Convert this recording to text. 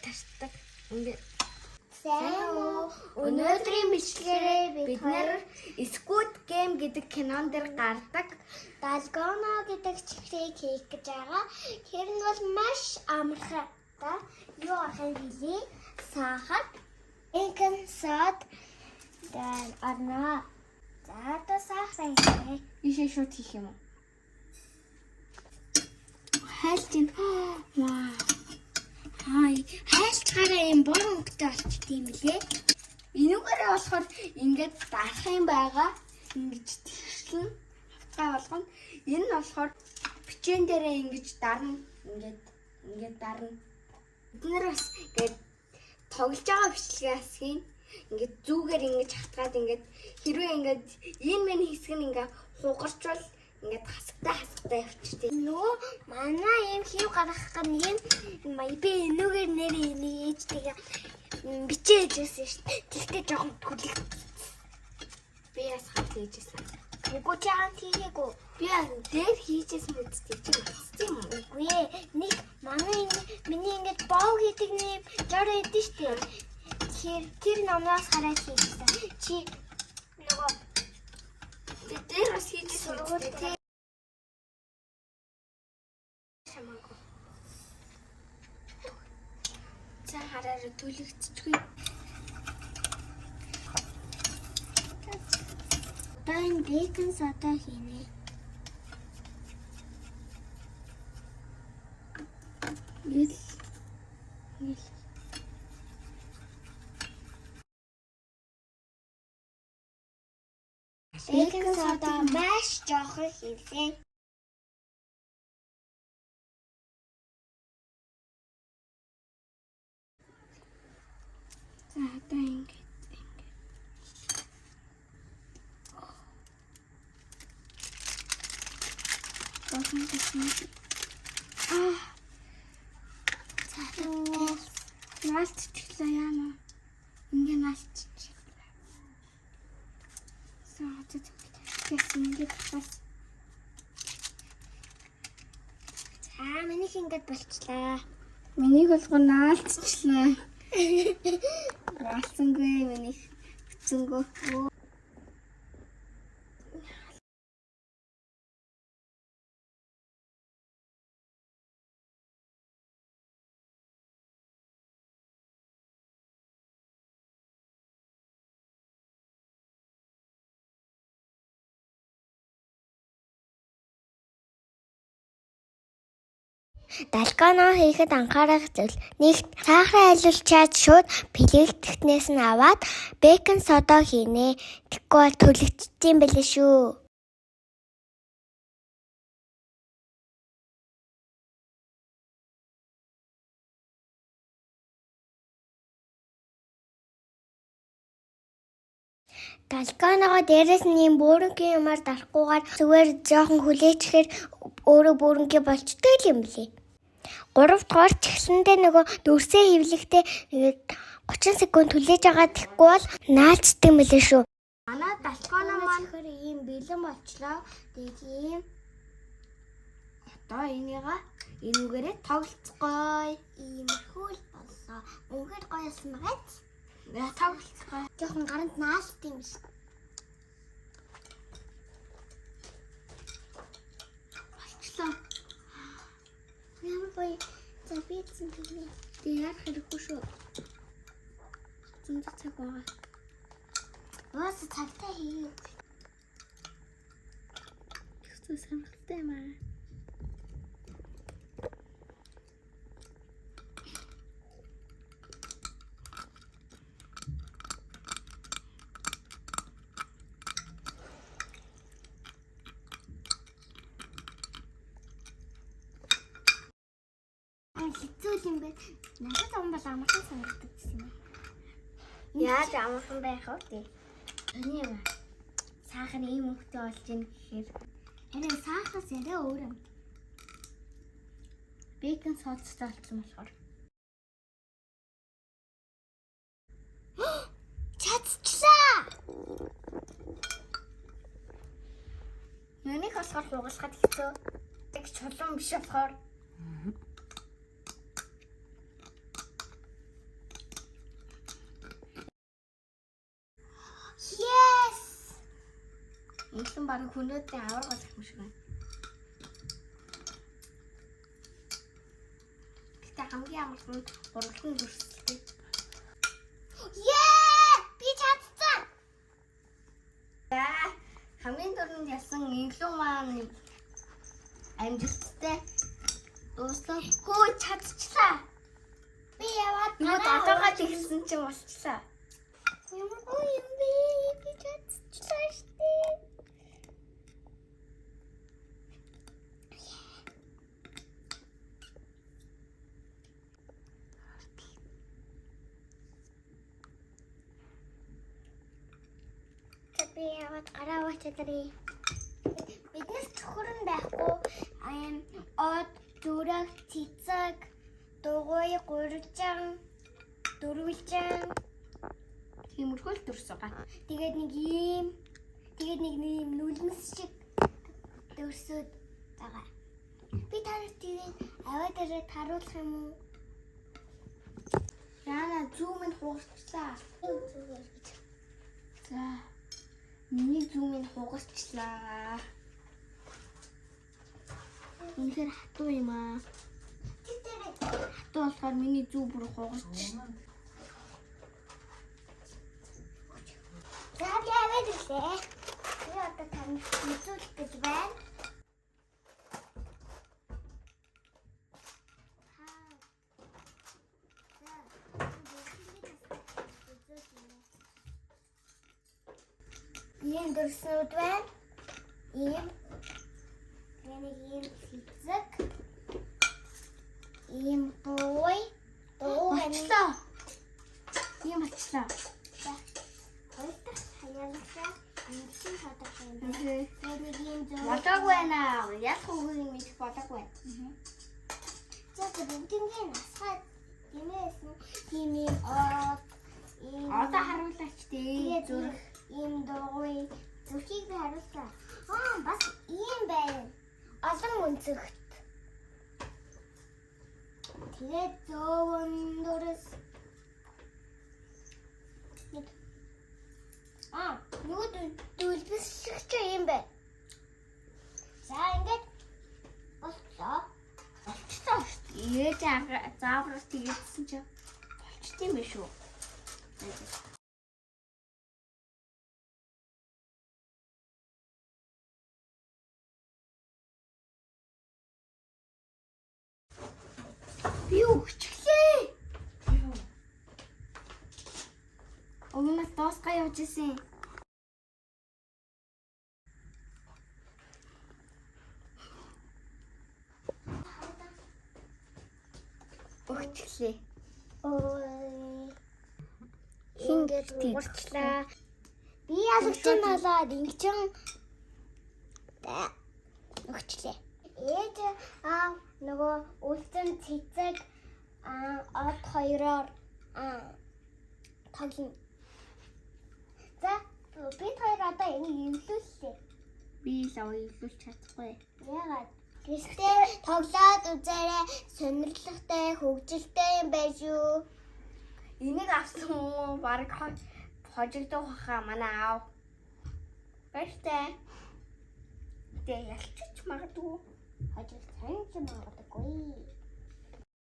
тарчдаг. Ингээд Сайн уу? Өнөөдрийн бичлэгээрээ бид нэр Squid Game гэдэг кинон дээр гардаг Dalgona гэдэг чихрийг хийх гэж байгаа. Тэр нь бол маш амархан. Юу ахын хэлий? Сахар, бэкон, сод, дан арна. За одоо сахар хийх. ийшээ шууд хийх юм уу? Хайлт юм. Вау. Хайлтгаараа юм бор өнгөтэй болчих юм лээ. Энүүгээрээ болохоор ингээд дарах юм байгаа. Ингэж тэгшлэн хавцгаа болгоно. Энэ нь болохоор бичэн дээрээ ингэж дарна. Ингээд дарна. Бид нэр бас ингээд тоглож байгаа бичлэгээс хин ингээд зүүгээр ингэж хатгаад ингээд хэрвээ ингээд энэ мэн хэсэг нь ингээд хугарчвал ингээд хасагтай явчихдаг. Нөгөө манай юм хийв гаргах нэг юм би энүүгээр нэрээ нэг ээжтэйгээ бичээж байсан шүү дээ. Тэгтээ жоохон түлэг. Би бас хат хийжсэн. Үгүй чаан хийгээгүй. Би дээр хийжсэн үсттэй чи үсттэй юм уу? Үгүй ээ. Нэг манай миний ингээд боо гэдэг нэм жор эдэн шүү дээ. Тэр номоос хараад хийжсэн. Чи нөгөө дээр бас хийжсэн үсттэй. За хараараа түлэгцчихгүй. Тань бэкон содоо хийнэ. Гэл. Бэкон содоо маш жоохон хийлээ. За одоо ингэж. Наалтчихлаа яана. Ингээ наалтчихлаа. Яасан ингэж бас. Минийх ингээд болчлаа. Минийх болгоо наалтчихлаа. Наалцсангүй минийх хүчэнгөө. Далгоноо хийхэд анхаарах зүйл нэгт сахарын айлуулчаад шууд пилэгдэхнээс нь аваад бэкон содоо хийнэ. Тэгэхгүй бол түлэгдчих юм байлээ шүү. Далгоноогоо дээрээс нь юм бөөрөнгийн юмар дарахгүйгээр зүгээр жоохон хүлээчихээр өөрөө бөөрөнгийн болчтой юм лээ. 3 дугаар чихсэндээ нөгөө дөрсөө хөвлөгтэй 30 секунд хүлээж байгаа тэгэхгүй бол наалцдаг мөлий шүү. Манай далгоноо маань ийм бэлэн болчлоо. Тэгээд ийм одоо энийгээ тоглоцгоё. иймэрхүү л боллоо. Үнэхээр гоёсэн байгааз. Тоглоцгоё. Жохон гаранд наалт юм шиг. Болчлоо. Ямар гоё. За бийцэн гэлээ. Тэг яах хэрэггүй шүү. Зиндэг цаг байгаа. Өөс цагтаа хийе. Тэгсэн сонирхолтой юм аа. Хэцүү юм бэ? Надад бол амархан санагддаг гэсэн юм. Яаж амархан байх вэ тий? Эний юм. Сахар ийм хөвгтэй болж ийн гэхээр Энэ сахараас яриа өөр юм. бэкон содтой болсон болохоор. Чадчихлаа. Юуник болохоор хугалахад хэцүү. Тэг чулуун биш болохоор. Ингэсэн баг хүнөөдийн аварга захим шиг байна. Гэтэ хамгийн амархан нь гурван дүрслэлтэй. Би чадсан. За хамгийн дөрөнд ялсан инглүү маань амжилттай дуслаа. Хөө чадчихлаа. Би яваад Юу дотоогоо тэгсэн чинь болчихлоо. Ямар юм бэ? Би чадчихлаа штэ. Би яваад гараа уучаадри. Биднес чөхөрөн байхгүй. Од зүрэг цэцэг дугуй гуржан дөрвөлжан Тиймэрхүү л дүрс байгаа. тэгээд нэг ийм нүлмэс шиг дөрсөд байгаа. Би танаас тэгээд аваад ирээд харуулах юм уу? Яна зүү минь хугарчлаа. За. Миний зүү минь хугарчлаа. Үнэхээр хатуу юм аа. Хатуу болохоор миний зүү бүр хугарч. За би аваад ирлээ. Би одоо танд мэдүүлэх гэж байна. Ийм дөрснүүд байна. Ийм цэцэг. Ийм дугуй. Болчлоо. Ийм болчлоо. Хоёр дахь хаялгасаа ингэсэн шатах юм. Болоогүй Тэгээд ийм зөө. байна. Ялах үгүй юм их болоогүй. За бүгднийг насгаад тиймээсэн тийм ийм од ийм Одоо харуулаач дээ. зүрх ийм дугуй зүрхийг би харуулсан. Бас ийм байна. Олон өнцөгт. Тэгээд зөөвөн дөрөс. Юу дүүлбэсч юм бэ? За ингээд болцоо. Болчлоо шүү дээ. Ээж заавар тийгээдсэн чи болчт юм биш үү? Би өгчлээ. Өмнөөс доосгаа явж исэн. Өгчлээ. Ингээд уурчлаа. Би ялгчин болоод ингэчин өгчлээ. Ээж нөгөө үлдэн цэцэг од хоёроор тоглоно. За бид хоёр одоо энийг эвлүүллээ. Би л эвлүүлж чадахгүй. Яагаад? Гэхдээ тоглоод үзээрэй, сонирхолтой, хөгжилтэй юм байж юу? Энийг авсан уу? Бараг хожигдох хаа манай аав. Баяртай. Тэ ялчиж магадгүй. Хожигдох юм магадгүй.